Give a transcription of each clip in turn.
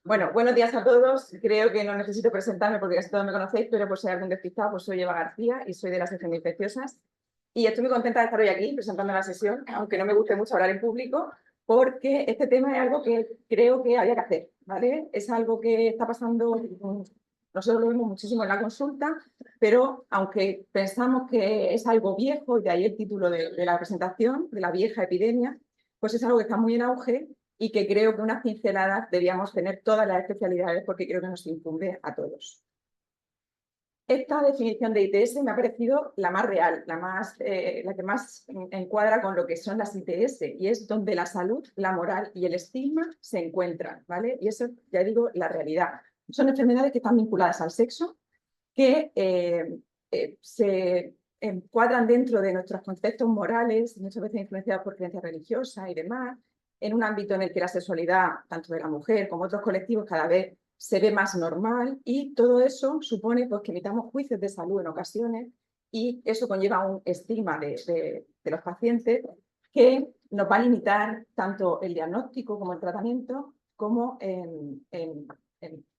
Bueno, buenos días a todos. Creo que no necesito presentarme porque casi todos me conocéis, pero por si hay algún despistado, pues soy Eva García y soy de la sección de infecciosas. Y estoy muy contenta de estar hoy aquí presentando la sesión, aunque no me guste mucho hablar en público, porque este tema es algo que creo que había que hacer, ¿vale? Es algo que está pasando, nosotros lo vemos muchísimo en la consulta, pero aunque pensamos que es algo viejo, y de ahí el título de la presentación, de la vieja epidemia, pues es algo que está muy en auge y que creo que unas pinceladas debíamos tener todas las especialidades porque creo que nos incumbe a todos. Esta definición de ITS me ha parecido la más real, la que más encuadra con lo que son las ITS, y es donde la salud, la moral y el estigma se encuentran, ¿vale? Y eso, ya digo, la realidad. Son enfermedades que están vinculadas al sexo, que se encuadran dentro de nuestros conceptos morales, muchas veces influenciados por creencias religiosas y demás, en un ámbito en el que la sexualidad, tanto de la mujer como otros colectivos, cada vez se ve más normal, y todo eso supone pues, que emitamos juicios de salud en ocasiones, y eso conlleva un estigma de los pacientes que nos va a limitar tanto el diagnóstico como el tratamiento, como en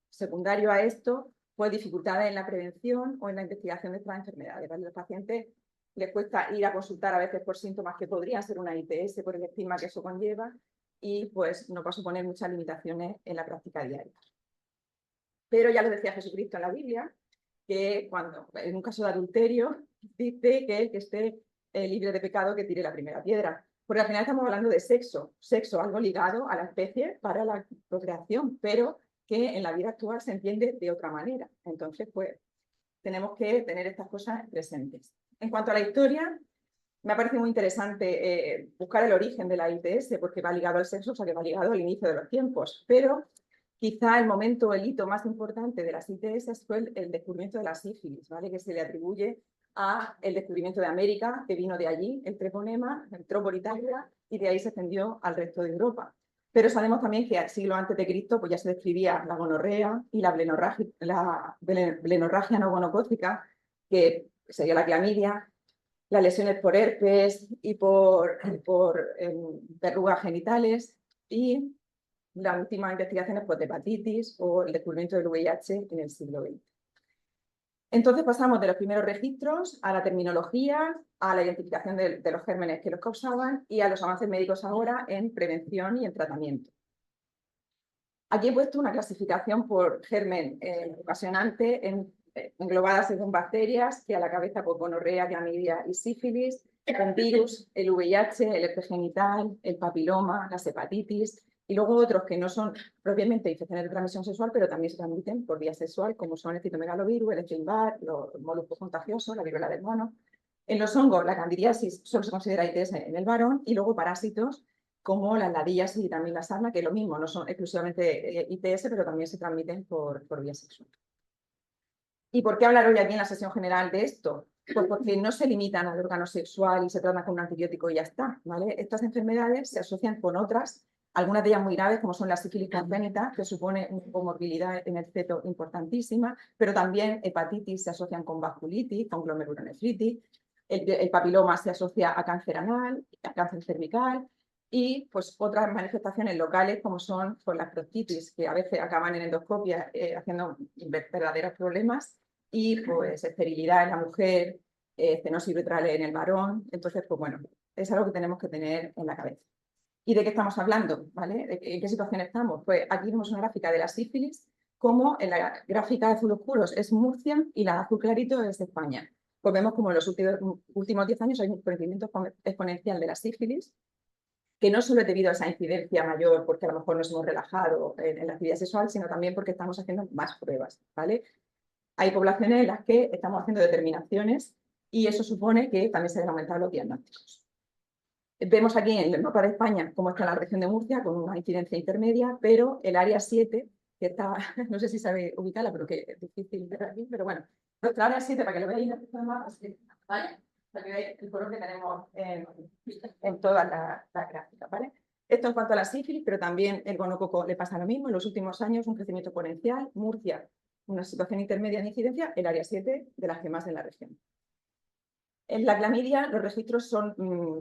secundario a esto, pues dificultades en la prevención o en la investigación de estas enfermedades. ¿Vale? Los pacientes les cuesta ir a consultar a veces por síntomas que podrían ser una ITS por el estigma que eso conlleva, y pues nos va a suponer muchas limitaciones en la práctica diaria. Pero ya lo decía Jesucristo en la Biblia, que cuando en un caso de adulterio dice que el que esté libre de pecado que tire la primera piedra. Porque al final estamos hablando de sexo, algo ligado a la especie para la procreación, pero que en la vida actual se entiende de otra manera. Entonces, pues, tenemos que tener estas cosas presentes. En cuanto a la historia, me ha parecido muy interesante buscar el origen de la ITS, porque va ligado al sexo, o sea que va ligado al inicio de los tiempos, pero quizá el momento, el hito más importante de las ITS fue el descubrimiento de la sífilis, ¿vale? Que se le atribuye a el descubrimiento de América, que vino de allí, el treponema, entró por Italia y de ahí se extendió al resto de Europa. Pero sabemos también que al siglo antes de Cristo pues ya se describía la gonorrea y la blenorragia no gonocócica, que sería la clamidia, las lesiones por herpes y por verrugas genitales, y las últimas investigaciones pues, de hepatitis o el descubrimiento del VIH en el siglo XX. Entonces pasamos de los primeros registros a la terminología, a la identificación de los gérmenes que los causaban y a los avances médicos ahora en prevención y en tratamiento. Aquí he puesto una clasificación por germen ocasionante englobadas según bacterias, que a la cabeza pues, gonorrea, clamidia y sífilis, con virus, el VIH, el herpes genital, el papiloma, las hepatitis, y luego otros que no son propiamente infecciones de transmisión sexual, pero también se transmiten por vía sexual, como son el citomegalovirus, el Epstein-Barr, los moluscos contagiosos, la viruela del mono. En los hongos, la candidiasis solo se considera ITS en el varón, y luego parásitos como las ladillas y también la sarna, que es lo mismo, no son exclusivamente ITS, pero también se transmiten por vía sexual. ¿Y por qué hablar hoy aquí en la sesión general de esto? Pues porque no se limitan al órgano sexual y se tratan con un antibiótico y ya está, ¿vale? Estas enfermedades se asocian con otras, algunas de ellas muy graves, como son la sífilis congénita, que supone una comorbilidad en el feto importantísima, pero también hepatitis se asocian con vasculitis, con glomerulonefritis, el papiloma se asocia a cáncer anal, a cáncer cervical, y pues otras manifestaciones locales como son pues, las proctitis, que a veces acaban en endoscopia haciendo verdaderos problemas, y pues esterilidad en la mujer, estenosis uretral en el varón. Entonces, pues bueno, es algo que tenemos que tener en la cabeza. ¿Y de qué estamos hablando? ¿Vale? ¿En qué situación estamos? Pues aquí vemos una gráfica de la sífilis, como en la gráfica de azul oscuros es Murcia y la de azul clarito es España. Pues vemos como en los últimos 10 años hay un crecimiento exponencial de la sífilis, que no solo es debido a esa incidencia mayor porque a lo mejor nos hemos relajado en la actividad sexual, sino también porque estamos haciendo más pruebas, ¿vale? Hay poblaciones en las que estamos haciendo determinaciones y eso supone que también se han aumentado los diagnósticos. Vemos aquí en el mapa de España cómo está la región de Murcia con una incidencia intermedia, pero el área 7, que está, no sé si sabe ubicarla, pero que es difícil ver aquí, pero bueno, nuestra área 7, para que lo veáis en el mapa, ¿vale? Para que veáis el color que tenemos en todas las gráficas, ¿vale? Esto en cuanto a la sífilis, pero también el gonococo le pasa lo mismo. En los últimos años, un crecimiento exponencial. Murcia, una situación intermedia de incidencia, el área 7 de las que más en la región. En la clamidia los registros son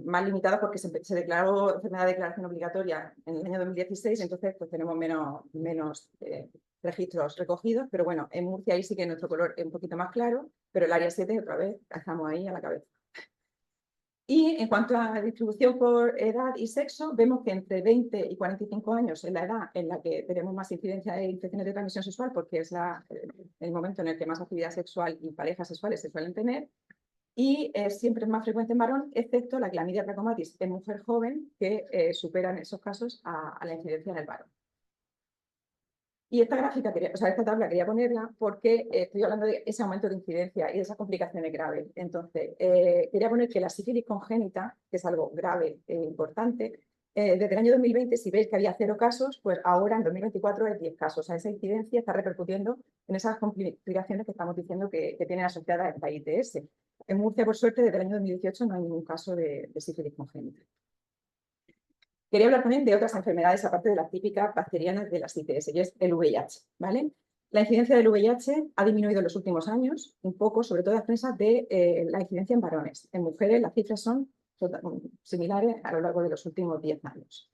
más limitados porque se declaró enfermedad de declaración obligatoria en el año 2016, entonces pues tenemos menos registros recogidos, pero bueno, en Murcia ahí sí que nuestro color es un poquito más claro, pero el área 7 otra vez estamos ahí a la cabeza. Y en cuanto a la distribución por edad y sexo, vemos que entre 20 y 45 años es la edad en la que tenemos más incidencia de infecciones de transmisión sexual, porque es el momento en el que más actividad sexual y parejas sexuales se suelen tener, y siempre es más frecuente en varón, excepto la clamidia trachomatis en mujer joven, que supera en esos casos a la incidencia en el varón. Y esta gráfica, esta tabla quería ponerla porque estoy hablando de ese aumento de incidencia y de esas complicaciones graves. Entonces, quería poner que la sífilis congénita, que es algo grave e importante, desde el año 2020, si veis que había 0 casos, pues ahora en 2024 hay 10 casos. O sea, esa incidencia está repercutiendo en esas complicaciones que estamos diciendo que tienen asociada esta ITS. En Murcia, por suerte, desde el año 2018 no hay ningún caso de sífilis congénita. Quería hablar también de otras enfermedades, aparte de las típicas bacterianas de las ITS, y es el VIH, ¿vale? La incidencia del VIH ha disminuido en los últimos años, un poco, sobre todo a expensas de la incidencia en varones. En mujeres las cifras son similares a lo largo de los últimos 10 años.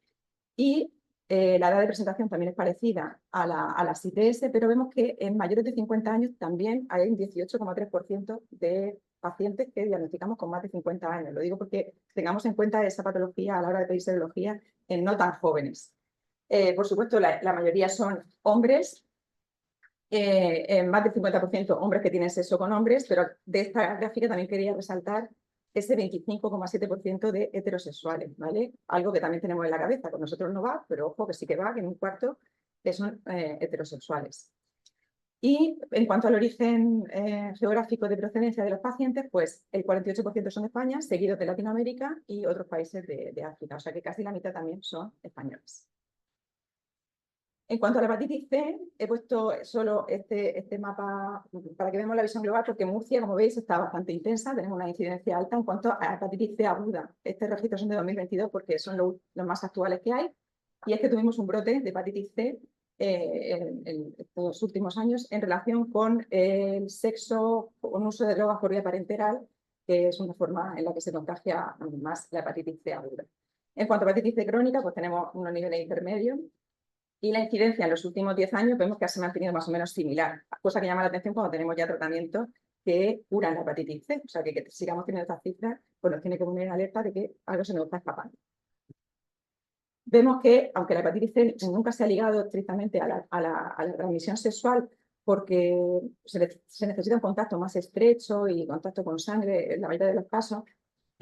Y la edad de presentación también es parecida a las ITS, pero vemos que en mayores de 50 años también hay un 18,3% de pacientes que diagnosticamos con más de 50 años. Lo digo porque tengamos en cuenta esa patología a la hora de pedir serología en no tan jóvenes. Por supuesto, la mayoría son hombres, más del 50% hombres que tienen sexo con hombres, pero de esta gráfica también quería resaltar ese 25,7% de heterosexuales, ¿vale? Algo que también tenemos en la cabeza, con nosotros no va, pero ojo que sí que va, que en un cuarto que son heterosexuales. Y en cuanto al origen geográfico de procedencia de los pacientes, pues el 48% son de España, seguidos de Latinoamérica y otros países de África, o sea que casi la mitad también son españoles. En cuanto a la hepatitis C, he puesto solo este mapa para que veamos la visión global, porque Murcia, como veis, está bastante intensa, tenemos una incidencia alta en cuanto a hepatitis C aguda. Estos registros son de 2022 porque son los más actuales que hay, y es que tuvimos un brote de hepatitis C en estos últimos años en relación con el sexo con uso de drogas por vía parenteral, que es una forma en la que se contagia más la hepatitis C aguda. En cuanto a hepatitis C crónica, pues tenemos unos niveles intermedios, y la incidencia en los últimos 10 años vemos que se ha mantenido más o menos similar, cosa que llama la atención cuando tenemos ya tratamientos que curan la hepatitis C. O sea, que sigamos teniendo estas cifras, pues nos tiene que poner en alerta de que algo se nos está escapando. Vemos que, aunque la hepatitis C nunca se ha ligado estrictamente a la transmisión sexual, porque se necesita un contacto más estrecho y contacto con sangre en la mayoría de los casos,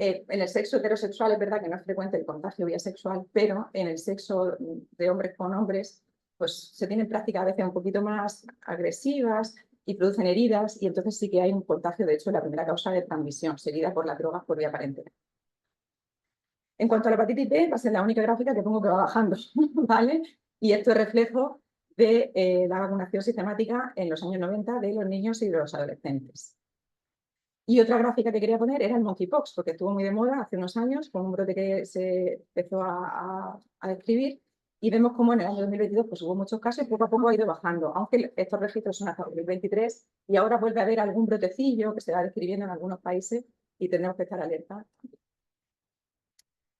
en el sexo heterosexual es verdad que no es frecuente el contagio vía sexual, pero en el sexo de hombres con hombres, pues se tienen prácticas a veces un poquito más agresivas y producen heridas, y entonces sí que hay un contagio, de hecho, la primera causa de transmisión, seguida por las drogas por vía parenteral. En cuanto a la hepatitis B, va a ser la única gráfica que pongo que va bajando, ¿vale? Y esto es reflejo de la vacunación sistemática en los años 90 de los niños y de los adolescentes. Y otra gráfica que quería poner era el monkeypox, porque estuvo muy de moda hace unos años, con un brote que se empezó a describir, y vemos cómo en el año 2022 pues, hubo muchos casos y poco a poco ha ido bajando, aunque estos registros son hasta 2023, y ahora vuelve a haber algún brotecillo que se va describiendo en algunos países y tendremos que estar alerta.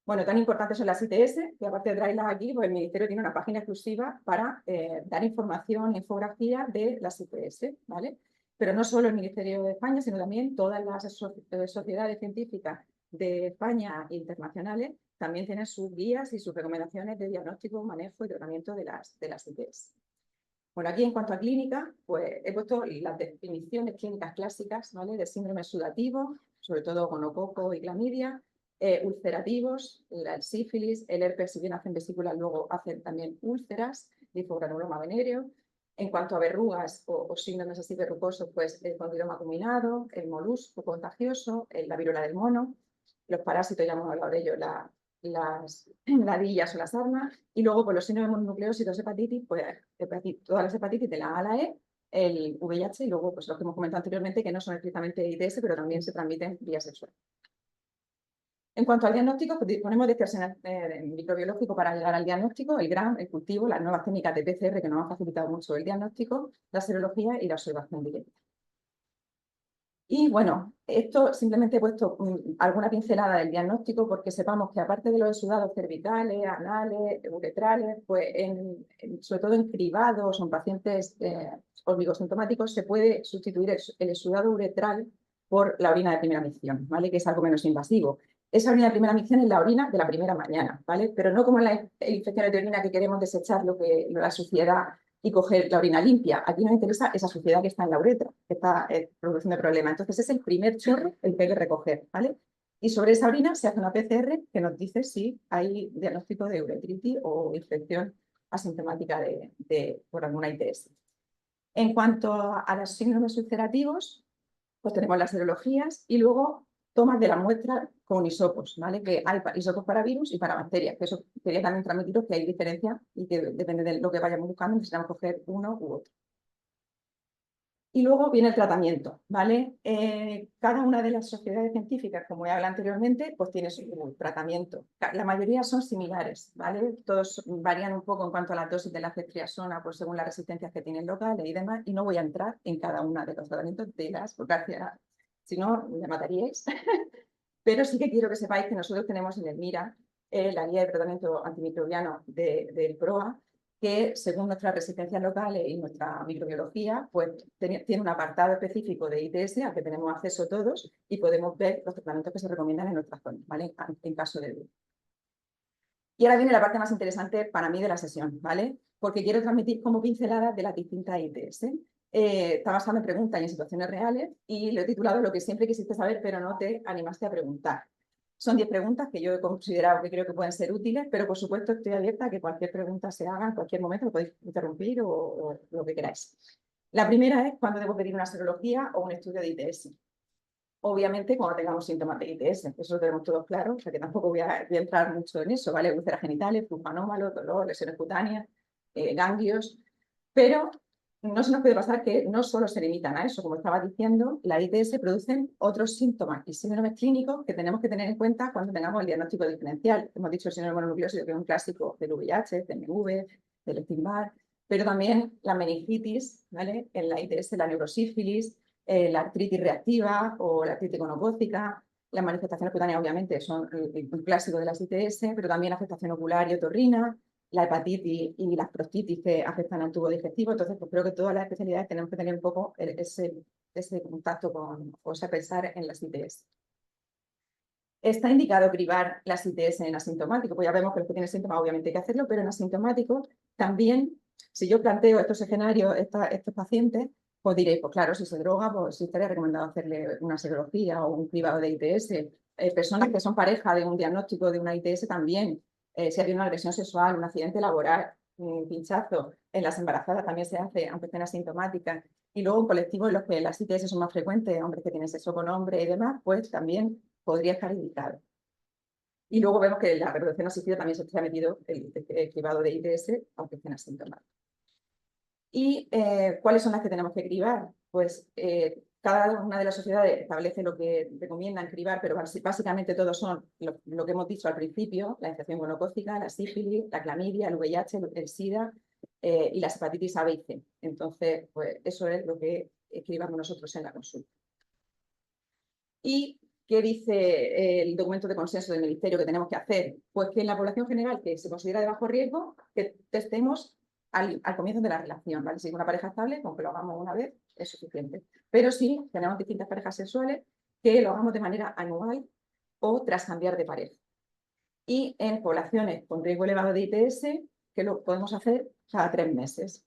Bueno, tan importantes son las ITS, que aparte de traerlas aquí, pues el Ministerio tiene una página exclusiva para dar información, infografía de las ITS, ¿vale? Pero no solo el Ministerio de España, sino también todas las sociedades científicas de España e internacionales también tienen sus guías y sus recomendaciones de diagnóstico, manejo y tratamiento de las ITS. Bueno, aquí en cuanto a clínica, pues he puesto las definiciones clínicas clásicas, ¿vale? De síndrome sudativo, sobre todo gonococo y clamidia, ulcerativos, el sífilis, el herpes, si bien hacen vesículas, luego hacen también úlceras, linfogranuloma venéreo. En cuanto a verrugas o síndromes así verrucosos, pues el condiloma acuminado, el molusco contagioso, la viruela del mono, los parásitos, ya hemos hablado de ello, las ladillas o las sarnas, y luego por los síndromes mononucleósidos hepatitis, pues todas las hepatitis de la A a la E, el VIH y luego pues los que hemos comentado anteriormente que no son estrictamente ITS, pero también se transmiten vía sexual. En cuanto al diagnóstico, pues disponemos de este arsenal microbiológico para llegar al diagnóstico, el GRAM, el cultivo, las nuevas técnicas de PCR que nos han facilitado mucho el diagnóstico, la serología y la observación directa. Y bueno, esto simplemente he puesto alguna pincelada del diagnóstico porque sepamos que aparte de los exudados cervicales, anales, uretrales, pues sobre todo en cribados o en pacientes oligosintomáticos se puede sustituir el exudado uretral por la orina de primera micción, ¿vale? Que es algo menos invasivo. Esa orina de primera micción es la orina de la primera mañana, ¿vale? Pero no como en las infecciones de orina que queremos desechar la suciedad y coger la orina limpia. Aquí nos interesa esa suciedad que está en la uretra, que está produciendo problemas. Entonces es el primer chorro el que hay que recoger, ¿vale? Y sobre esa orina se hace una PCR que nos dice si hay diagnóstico de uretritis o infección asintomática por alguna ITS. En cuanto a los síndromes ulcerativos, pues tenemos las serologías y luego tomas de la muestra con hisopos, ¿vale? Que hay hisopos para virus y para bacterias, que eso quería también transmitiros que hay diferencia y que depende de lo que vayamos buscando, necesitamos coger uno u otro. Y luego viene el tratamiento, ¿vale? Cada una de las sociedades científicas, como ya hablé anteriormente, pues tiene su tratamiento. La mayoría son similares, ¿vale? Todos varían un poco en cuanto a la dosis de la ceftriaxona, pues según las resistencias que tienen locales y demás, y no voy a entrar en cada una de los tratamientos de las, porque si no, me mataríais. Pero sí que quiero que sepáis que nosotros tenemos en el MIRA la guía de tratamiento antimicrobiano del PROA, que según nuestras resistencias locales y nuestra microbiología, pues tiene un apartado específico de ITS al que tenemos acceso todos y podemos ver los tratamientos que se recomiendan en nuestra zona, ¿vale? En caso de duda. Y ahora viene la parte más interesante para mí de la sesión, ¿vale? Porque quiero transmitir como pinceladas de las distintas ITS. Está basado en preguntas y en situaciones reales y lo he titulado Lo que siempre quisiste saber pero no te animaste a preguntar. Son 10 preguntas que yo he considerado que creo que pueden ser útiles, pero por supuesto estoy abierta a que cualquier pregunta se haga en cualquier momento, lo podéis interrumpir o lo que queráis. La primera es cuándo debo pedir una serología o un estudio de ITS. Obviamente, cuando tengamos síntomas de ITS, eso lo tenemos todos claro, o sea que tampoco voy a entrar mucho en eso, ¿vale? Úlceras genitales, flujo anómalo, dolor, lesiones cutáneas, ganglios, pero no se nos puede pasar que no solo se limitan a eso, como estaba diciendo, la ITS producen otros síntomas y síndromes clínicos que tenemos que tener en cuenta cuando tengamos el diagnóstico diferencial. Hemos dicho el síndrome mononucleósido, que es un clásico del VIH, CMV, del Epstein-Barr, pero también la meningitis, ¿vale? En la ITS, la neurosífilis, la artritis reactiva o la artritis gonocócica. Las manifestaciones cutáneas, obviamente, son un clásico de las ITS, pero también afectación ocular y otorrina, la hepatitis y las prostitis que afectan al tubo digestivo. Entonces, pues creo que todas las especialidades tenemos que tener un poco ese contacto o sea, pensar en las ITS. Está indicado cribar las ITS en asintomático, pues ya vemos que los que tienen síntomas obviamente hay que hacerlo, pero en asintomático también, si yo planteo estos escenarios, estos pacientes, pues diréis, pues claro, si se droga, pues sí estaría recomendado hacerle una serología o un cribado de ITS. Personas que son pareja de un diagnóstico de una ITS también, si hay una agresión sexual, un accidente laboral, un pinchazo, en las embarazadas también se hace, aunque estén asintomáticas. Y luego en colectivos en los que las ITS son más frecuentes, hombres que tienen sexo con hombres y demás, pues también podría estar indicado. Y luego vemos que en la reproducción asistida también se ha metido el cribado de ITS, aunque estén asintomáticos. ¿Y cuáles son las que tenemos que cribar? Pues cada una de las sociedades establece lo que recomiendan cribar, pero básicamente todos son lo que hemos dicho al principio: la infección gonocócica, la sífilis, la clamidia, el VIH, el SIDA y las hepatitis A, B y C. Entonces, pues eso es lo que escribamos nosotros en la consulta. ¿Y qué dice el documento de consenso del Ministerio que tenemos que hacer? Pues que en la población general que se considera de bajo riesgo, que testemos al comienzo de la relación, ¿vale? Si es una pareja estable, con que lo hagamos una vez es suficiente. Pero si tenemos distintas parejas sexuales, que lo hagamos de manera anual o tras cambiar de pareja. Y en poblaciones con riesgo elevado de ITS, que lo podemos hacer cada 3 meses.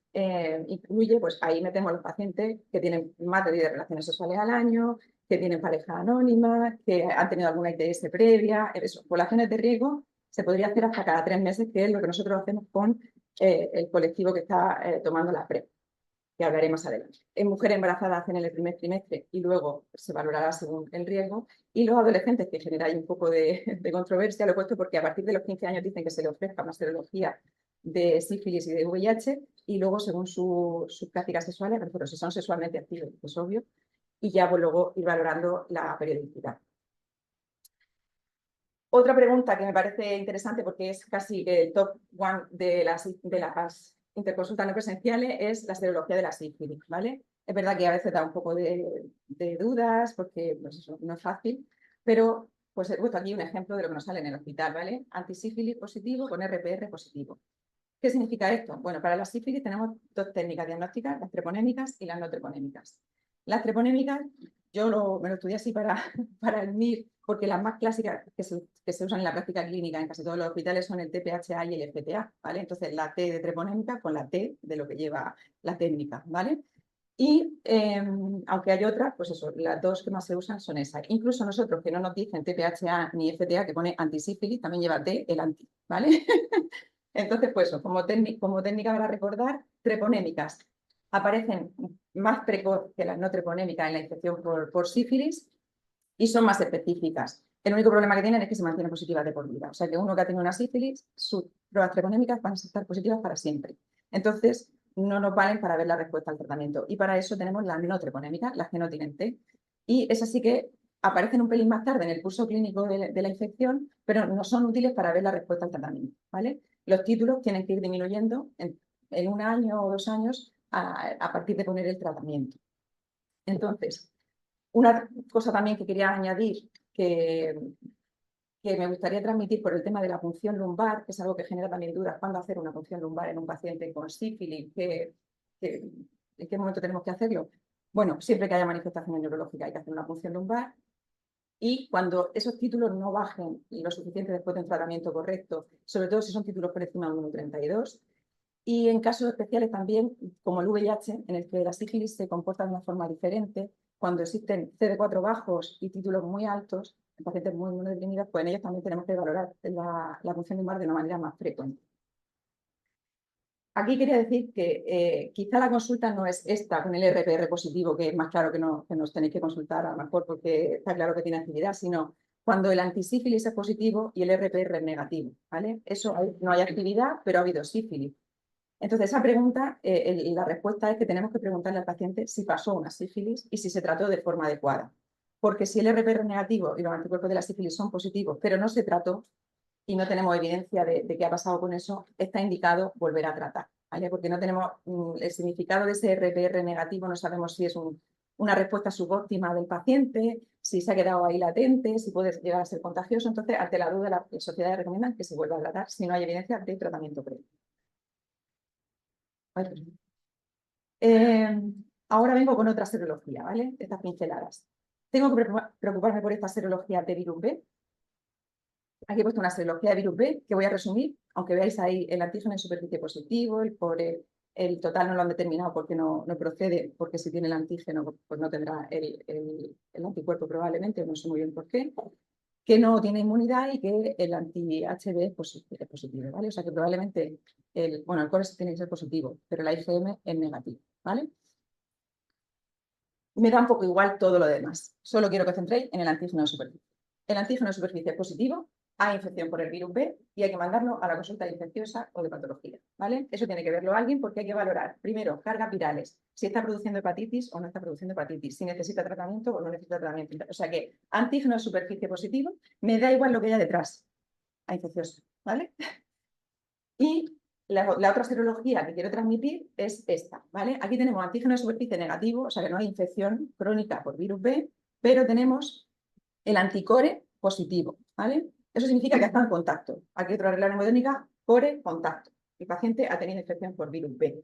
Incluye, pues ahí metemos los pacientes que tienen más de 10 relaciones sexuales al año, que tienen pareja anónima, que han tenido alguna ITS previa. Eso, poblaciones de riesgo se podría hacer hasta cada 3 meses, que es lo que nosotros hacemos con el colectivo que está tomando la PrEP, que hablaré más adelante. En mujeres embarazadas hacen en el primer trimestre y luego se valorará según el riesgo. Y los adolescentes, que genera ahí un poco de controversia, lo he puesto porque a partir de los 15 años dicen que se le ofrezca una serología de sífilis y de VIH y luego según sus prácticas sexuales, pero si son sexualmente activos, pues obvio, y ya pues luego ir valorando la periodicidad. Otra pregunta que me parece interesante porque es casi el top one de las interconsultas no presenciales es la serología de la sífilis, ¿vale? Es verdad que a veces da un poco de dudas porque pues eso, no es fácil, pero pues he puesto aquí un ejemplo de lo que nos sale en el hospital, ¿vale? Antisífilis positivo con RPR positivo. ¿Qué significa esto? Bueno, para la sífilis tenemos dos técnicas diagnósticas, las treponémicas y las no treponémicas. Las treponémicas, me lo estudié así para el MIR, porque las más clásicas que se usan en la práctica clínica en casi todos los hospitales son el TPHA y el FTA, ¿vale? Entonces la T de treponémica con la T de lo que lleva la técnica, ¿vale? Y aunque hay otras, pues eso, las dos que más se usan son esas. Incluso nosotros que no nos dicen TPHA ni FTA, que pone antisífilis, también lleva T, el anti, ¿vale? Entonces, pues como técnica para recordar, treponémicas aparecen más precoz que las no treponémicas en la infección por sífilis y son más específicas. El único problema que tienen es que se mantienen positivas de por vida. O sea que uno que ha tenido una sífilis, sus pruebas treponémicas van a estar positivas para siempre. Entonces, no nos valen para ver la respuesta al tratamiento. Y para eso tenemos las no treponémicas, las que no tienen T. Y esas sí que aparecen un pelín más tarde en el curso clínico de la infección, pero no son útiles para ver la respuesta al tratamiento, ¿vale? Los títulos tienen que ir disminuyendo en 1 año o 2 años a partir de poner el tratamiento. Entonces, una cosa también que quería añadir que me gustaría transmitir por el tema de la punción lumbar, que es algo que genera también dudas, cuándo hacer una punción lumbar en un paciente con sífilis, en qué momento tenemos que hacerlo. Bueno, siempre que haya manifestaciones neurológicas hay que hacer una punción lumbar y cuando esos títulos no bajen lo suficiente después de un tratamiento correcto, sobre todo si son títulos por encima de 1,32, y en casos especiales también, como el VIH, en el que la sífilis se comporta de una forma diferente, cuando existen CD4 bajos y títulos muy altos, en pacientes muy inmunodeprimidos, pues en ellos también tenemos que valorar la punción lumbar de una manera más frecuente. Aquí quería decir que quizá la consulta no es esta con el RPR positivo, que es más claro que nos tenéis que consultar a lo mejor porque está claro que tiene actividad, sino cuando el antisífilis es positivo y el RPR es negativo, ¿vale? Eso no hay actividad, pero ha habido sífilis. Entonces, esa pregunta, la respuesta es que tenemos que preguntarle al paciente si pasó una sífilis y si se trató de forma adecuada. Porque si el RPR es negativo y los anticuerpos de la sífilis son positivos, pero no se trató y no tenemos evidencia de qué ha pasado con eso, está indicado volver a tratar, ¿vale? Porque no tenemos el significado de ese RPR negativo, no sabemos si es una respuesta subóptima del paciente, si se ha quedado ahí latente, si puede llegar a ser contagioso. Entonces, ante la duda, las sociedades recomiendan que se vuelva a tratar si no hay evidencia de tratamiento previo. Ahora vengo con otra serología, ¿vale? Estas pinceladas. Tengo que preocuparme por esta serología de virus B. Aquí he puesto una serología de virus B que voy a resumir, aunque veáis ahí el antígeno en superficie positivo, el total no lo han determinado porque no procede, porque si tiene el antígeno pues no tendrá el anticuerpo probablemente, no sé muy bien por qué, que no tiene inmunidad y que el anti-HB es positivo, ¿vale? O sea que probablemente, el core tiene que ser positivo, pero la IgM es negativo, ¿vale? Me da un poco igual todo lo demás. Solo quiero que os centréis en el antígeno de superficie. El antígeno de superficie es positivo, hay infección por el virus B y hay que mandarlo a la consulta infecciosa o de patología, ¿vale? Eso tiene que verlo alguien porque hay que valorar, primero, cargas virales, si está produciendo hepatitis o no está produciendo hepatitis, si necesita tratamiento o no necesita tratamiento. O sea que antígeno de superficie positivo, me da igual lo que haya detrás, a infecciosa, ¿vale? Y la otra serología que quiero transmitir es esta, ¿vale? Aquí tenemos antígeno de superficie negativo, o sea que no hay infección crónica por virus B, pero tenemos el anticore positivo, ¿vale? Eso significa que está en contacto. Aquí otra regla mnemotecnia, core, contacto. El paciente ha tenido infección por virus B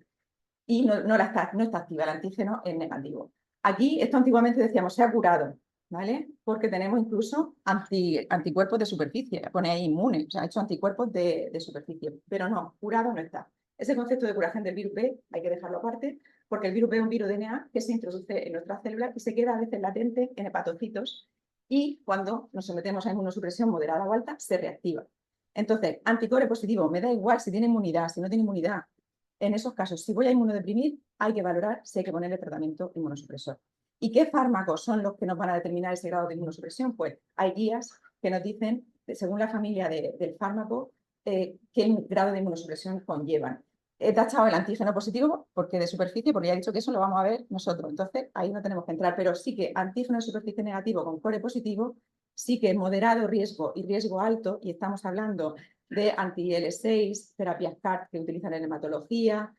y no está activa, el antígeno es negativo. Aquí, esto antiguamente decíamos, se ha curado, ¿vale? Porque tenemos incluso anticuerpos de superficie, pone ahí inmune, o sea, ha hecho anticuerpos de superficie, pero no, curado no está. Ese concepto de curación del virus B hay que dejarlo aparte, porque el virus B es un virus DNA que se introduce en nuestras células y se queda a veces latente en hepatocitos y cuando nos sometemos a inmunosupresión moderada o alta, se reactiva. Entonces, anticore positivo, me da igual si tiene inmunidad, si no tiene inmunidad. En esos casos, si voy a inmunodeprimir, hay que valorar si hay que ponerle tratamiento inmunosupresor. ¿Y qué fármacos son los que nos van a determinar ese grado de inmunosupresión? Pues hay guías que nos dicen, según la familia del fármaco, qué grado de inmunosupresión conllevan. He tachado el antígeno positivo porque de superficie, porque ya he dicho que eso lo vamos a ver nosotros. Entonces, ahí no tenemos que entrar. Pero sí que antígeno de superficie negativo con core positivo, sí que moderado riesgo y riesgo alto, y estamos hablando de anti-IL6, terapias CAR que utilizan en hematología,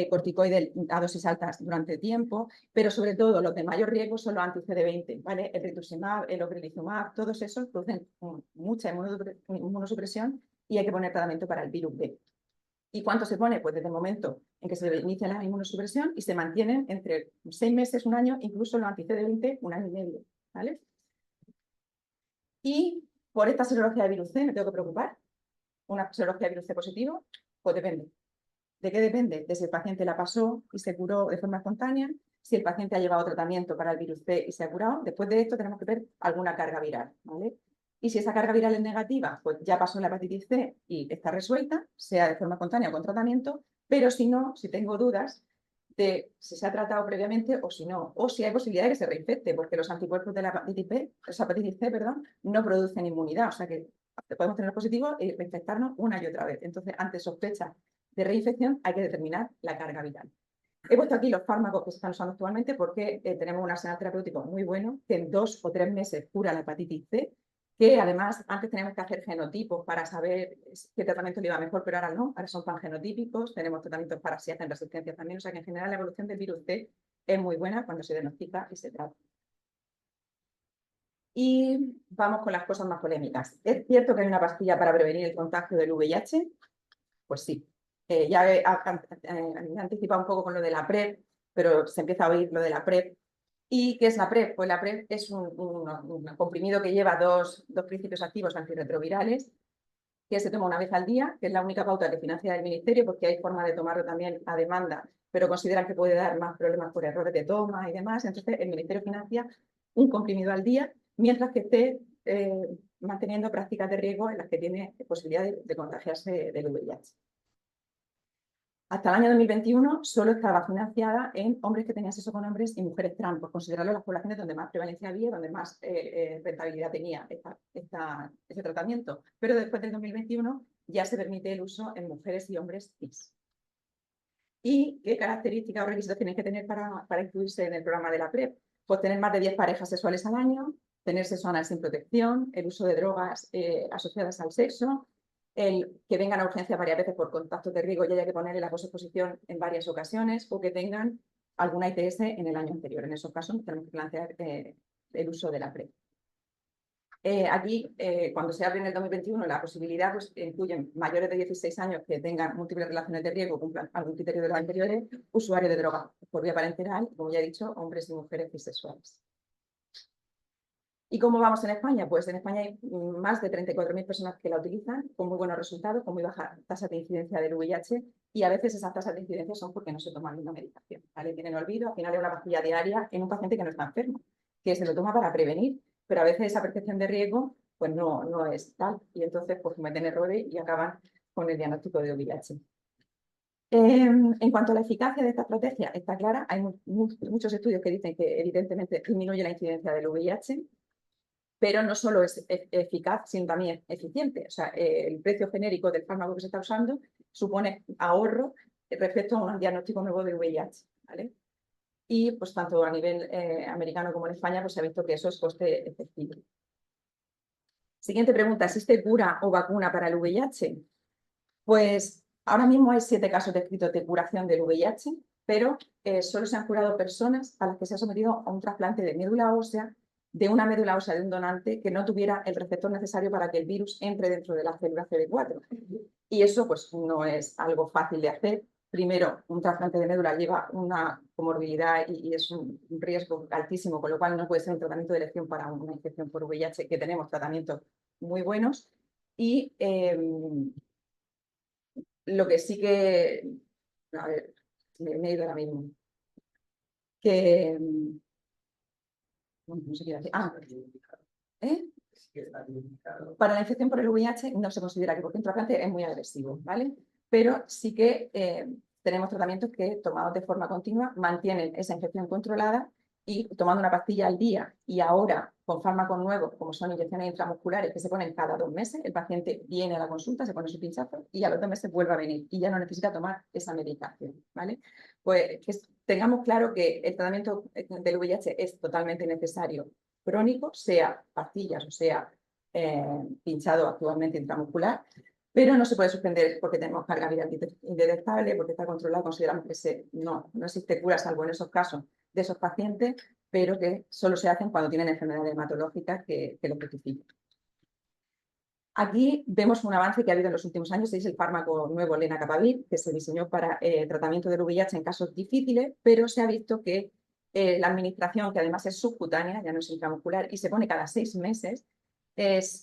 corticoides a dosis altas durante tiempo, pero sobre todo los de mayor riesgo son los anti-CD20, ¿vale? El rituximab, el ocrelizumab, todos esos producen mucha inmunosupresión y hay que poner tratamiento para el virus B. ¿Y cuánto se pone? Pues desde el momento en que se inicia la inmunosupresión y se mantienen entre 6 meses, un año, incluso los anti-CD20, 1 año y medio, ¿vale? Y por esta serología de virus C, ¿me tengo que preocupar? ¿Una serología de virus C positivo? Pues depende. ¿De qué depende? De si el paciente la pasó y se curó de forma espontánea, si el paciente ha llevado tratamiento para el virus C y se ha curado. Después de esto tenemos que ver alguna carga viral, ¿vale? Y si esa carga viral es negativa, pues ya pasó la hepatitis C y está resuelta, sea de forma espontánea o con tratamiento, pero si no, si tengo dudas de si se ha tratado previamente o si no, o si hay posibilidad de que se reinfecte, porque los anticuerpos de la hepatitis C, no producen inmunidad, o sea que podemos tener positivos y reinfectarnos una y otra vez. Entonces, ante sospecha de reinfección hay que determinar la carga viral. He puesto aquí los fármacos que se están usando actualmente porque tenemos un arsenal terapéutico muy bueno que en 2 o 3 meses cura la hepatitis C, que además antes teníamos que hacer genotipos para saber qué tratamiento le iba mejor, pero ahora no, ahora son pangenotípicos, tenemos tratamientos para si hacen resistencia también, o sea que en general la evolución del virus C es muy buena cuando se diagnostica y se trata. Y vamos con las cosas más polémicas. ¿Es cierto que hay una pastilla para prevenir el contagio del VIH? Pues sí. Ya he anticipado un poco con lo de la PrEP, pero se empieza a oír lo de la PrEP. ¿Y qué es la PrEP? Pues la PrEP es un comprimido que lleva dos principios activos antirretrovirales que se toma una vez al día, que es la única pauta que financia el Ministerio, porque hay forma de tomarlo también a demanda, pero consideran que puede dar más problemas por errores de toma y demás. Entonces, el Ministerio financia un comprimido al día, mientras que esté manteniendo prácticas de riesgo en las que tiene posibilidad de contagiarse del VIH. Hasta el año 2021 solo estaba financiada en hombres que tenían sexo con hombres y mujeres trans, por considerarlo las poblaciones donde más prevalencia había, donde más rentabilidad tenía ese tratamiento. Pero después del 2021 ya se permite el uso en mujeres y hombres cis. ¿Y qué características o requisitos tienen que tener para incluirse en el programa de la PrEP? Pues tener más de 10 parejas sexuales al año, tener sexo anal sin protección, el uso de drogas asociadas al sexo, el que vengan a urgencia varias veces por contactos de riesgo y haya que ponerle la posexposición en varias ocasiones, o que tengan alguna ITS en el año anterior. En esos casos tenemos que plantear el uso de la PrEP. Aquí, cuando se abre en el 2021, la posibilidad pues, incluyen mayores de 16 años que tengan múltiples relaciones de riesgo, cumplan algún criterio de los anteriores, usuarios de drogas por vía parenteral, como ya he dicho, hombres y mujeres bisexuales. ¿Y cómo vamos en España? Pues en España hay más de 34.000 personas que la utilizan, con muy buenos resultados, con muy baja tasa de incidencia del VIH, y a veces esas tasas de incidencia son porque no se toman una medicación, ¿vale? Tienen olvido, al final es una pastilla diaria en un paciente que no está enfermo, que se lo toma para prevenir, pero a veces esa percepción de riesgo pues no es tal, y entonces pues cometen errores y acaban con el diagnóstico de VIH. En cuanto a la eficacia de esta estrategia, está clara, hay muchos estudios que dicen que evidentemente disminuye la incidencia del VIH, pero no solo es eficaz, sino también eficiente. O sea, el precio genérico del fármaco que se está usando supone ahorro respecto a un diagnóstico nuevo de VIH, ¿vale? Y pues tanto a nivel americano como en España pues se ha visto que eso es coste efectivo. Siguiente pregunta, ¿existe cura o vacuna para el VIH? Pues ahora mismo hay 7 casos descritos de curación del VIH, pero solo se han curado personas a las que se ha sometido a un trasplante de médula ósea, de una médula ósea de un donante que no tuviera el receptor necesario para que el virus entre dentro de la célula CD4. Y eso pues no es algo fácil de hacer. Primero, un trasplante de médula lleva una comorbilidad y es un riesgo altísimo, con lo cual no puede ser un tratamiento de elección para una infección por VIH, que tenemos tratamientos muy buenos. Y lo que sí que... A ver, me he ido ahora mismo. Que... No sé qué decir. ¿Eh? Para la infección por el VIH no se considera que porque un trasplante es muy agresivo, ¿vale? Pero sí que tenemos tratamientos que, tomados de forma continua, mantienen esa infección controlada y tomando una pastilla al día y ahora con fármacos nuevos, como son inyecciones intramusculares que se ponen cada 2 meses, el paciente viene a la consulta, se pone su pinchazo y a los 2 meses vuelve a venir y ya no necesita tomar esa medicación, ¿vale? Pues que tengamos claro que el tratamiento del VIH es totalmente necesario, crónico, sea pastillas o sea pinchado actualmente intramuscular, pero no se puede suspender porque tenemos carga viral indetectable, porque está controlado, consideramos que no existe cura, salvo en esos casos de esos pacientes, pero que solo se hacen cuando tienen enfermedades hematológicas que lo justifican. Aquí vemos un avance que ha habido en los últimos años, es el fármaco nuevo lenacapavir, que se diseñó para tratamiento del VIH en casos difíciles, pero se ha visto que la administración, que además es subcutánea, ya no es intramuscular, y se pone cada 6 meses,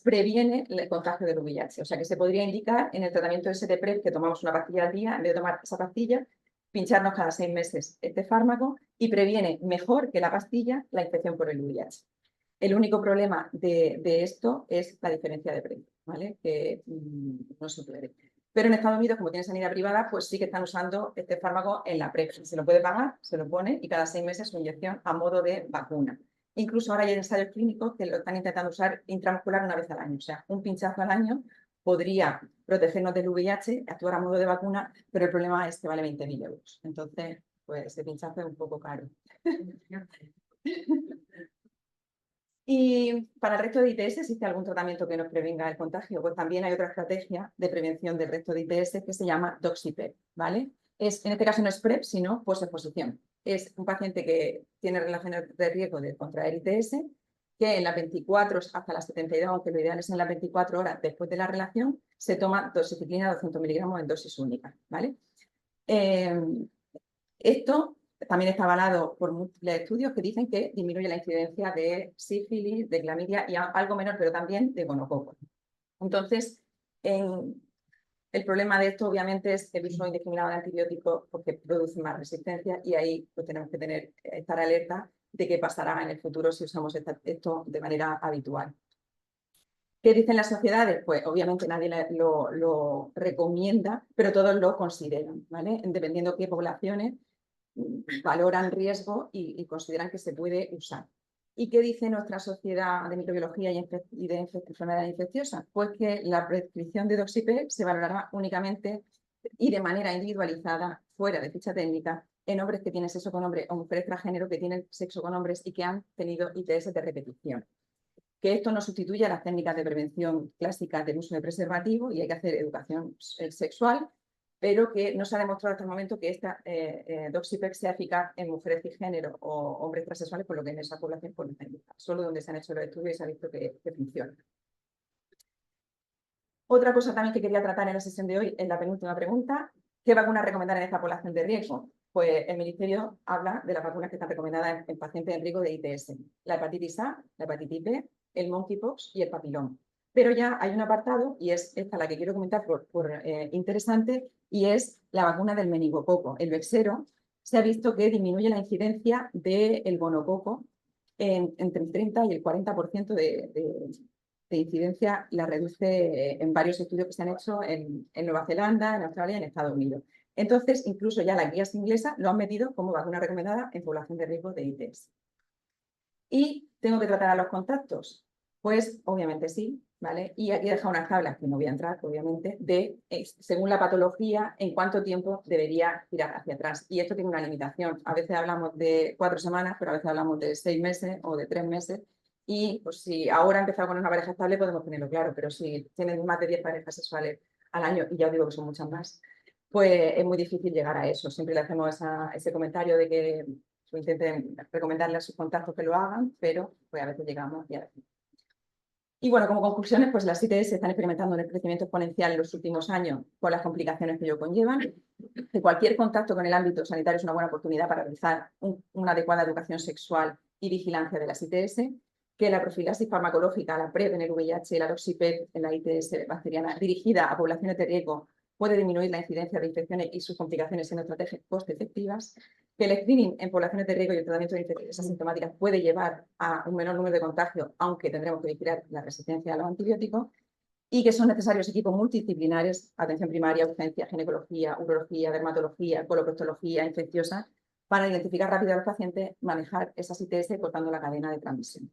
previene el contagio del VIH. O sea que se podría indicar en el tratamiento de STPrep que tomamos una pastilla al día, en vez de tomar esa pastilla, pincharnos cada 6 meses este fármaco y previene mejor que la pastilla la infección por el VIH. El único problema de esto es la diferencia de precio, ¿vale? Que no se puede. Pero en Estados Unidos, como tiene sanidad privada, pues sí que están usando este fármaco en la PrEP. Se lo puede pagar, se lo pone y cada 6 meses su inyección a modo de vacuna. Incluso ahora hay ensayos clínicos que lo están intentando usar intramuscular una vez al año. O sea, un pinchazo al año podría protegernos del VIH, actuar a modo de vacuna, pero el problema es que vale 20.000 euros. Entonces, pues ese pinchazo es un poco caro. Y para el resto de ITS, ¿existe algún tratamiento que nos prevenga el contagio? Pues también hay otra estrategia de prevención del resto de ITS que se llama Doxipep, ¿vale? En este caso no es PrEP, sino posexposición. Es un paciente que tiene relaciones de riesgo de contraer ITS, que en las 24 hasta las 72, aunque lo ideal es en las 24 horas después de la relación, se toma doxiciclina 200 miligramos en dosis única, ¿vale? Esto también está avalado por múltiples estudios que dicen que disminuye la incidencia de sífilis, de clamidia y algo menor, pero también de gonococo. Entonces, el problema de esto obviamente es el uso indiscriminado de antibióticos porque produce más resistencia y ahí pues, tenemos que estar alerta de qué pasará en el futuro si usamos esto de manera habitual. ¿Qué dicen las sociedades? Pues obviamente nadie lo recomienda, pero todos lo consideran, ¿vale? Dependiendo de qué poblaciones valoran riesgo y consideran que se puede usar. ¿Y qué dice nuestra sociedad de microbiología y de enfermedades infecciosas? Pues que la prescripción de Doxipep se valorará únicamente y de manera individualizada, fuera de ficha técnica, en hombres que tienen sexo con hombres o mujeres transgénero que tienen sexo con hombres y que han tenido ITS de repetición. Que esto no sustituye a las técnicas de prevención clásicas del uso de preservativo y hay que hacer educación sexual, pero que no se ha demostrado hasta el momento que esta Doxipep sea eficaz en mujeres cisgénero o hombres transexuales, por lo que en esa población pues, no está indicada. Solo donde se han hecho los estudios y se ha visto que funciona. Otra cosa también que quería tratar en la sesión de hoy, en la penúltima pregunta, ¿qué vacunas recomendar en esta población de riesgo? Pues el Ministerio habla de las vacunas que están recomendadas en pacientes en riesgo de ITS, la hepatitis A, la hepatitis B, el monkeypox y el papiloma. Pero ya hay un apartado, y es esta la que quiero comentar por interesante, y es la vacuna del meningococo. El Bexsero se ha visto que disminuye la incidencia del gonococo entre el 30 y el 40% de incidencia, la reduce en varios estudios que se han hecho en Nueva Zelanda, en Australia y en Estados Unidos. Entonces, incluso ya las guías inglesas lo han metido como vacuna recomendada en población de riesgo de ITS. ¿Y tengo que tratar a los contactos? Pues obviamente sí, ¿vale? Y aquí he dejado unas tablas, que no voy a entrar, obviamente, de según la patología, en cuánto tiempo debería tirar hacia atrás. Y esto tiene una limitación. A veces hablamos de 4 semanas, pero a veces hablamos de 6 meses o de 3 meses. Y pues si ahora he empezado con una pareja estable, podemos tenerlo claro, pero si tienen más de 10 parejas sexuales al año, y ya os digo que son muchas más, pues es muy difícil llegar a eso. Siempre le hacemos ese comentario de que intenten recomendarle a sus contactos que lo hagan, pero pues a veces llegamos y a veces. Y bueno, como conclusiones, pues las ITS están experimentando un crecimiento exponencial en los últimos años con las complicaciones que ello conllevan. Que cualquier contacto con el ámbito sanitario es una buena oportunidad para realizar una adecuada educación sexual y vigilancia de las ITS. Que la profilaxis farmacológica, la PrEP en el VIH y la Doxipep en la ITS bacteriana dirigida a poblaciones de riesgo puede disminuir la incidencia de infecciones y sus complicaciones siendo estrategias coste-efectivas, que el screening en poblaciones de riesgo y el tratamiento de infecciones asintomáticas puede llevar a un menor número de contagios, aunque tendremos que vigilar la resistencia a los antibióticos, y que son necesarios equipos multidisciplinares, atención primaria, urgencia, ginecología, urología, dermatología, coloproctología infecciosa, para identificar rápido a los pacientes, manejar esas ITS cortando la cadena de transmisión.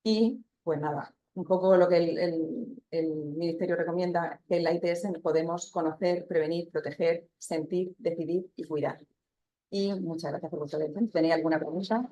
Y pues nada, un poco lo que el Ministerio recomienda, que en la ITS podemos conocer, prevenir, proteger, sentir, decidir y cuidar. Y muchas gracias por vuestra atención. ¿Tenéis alguna pregunta?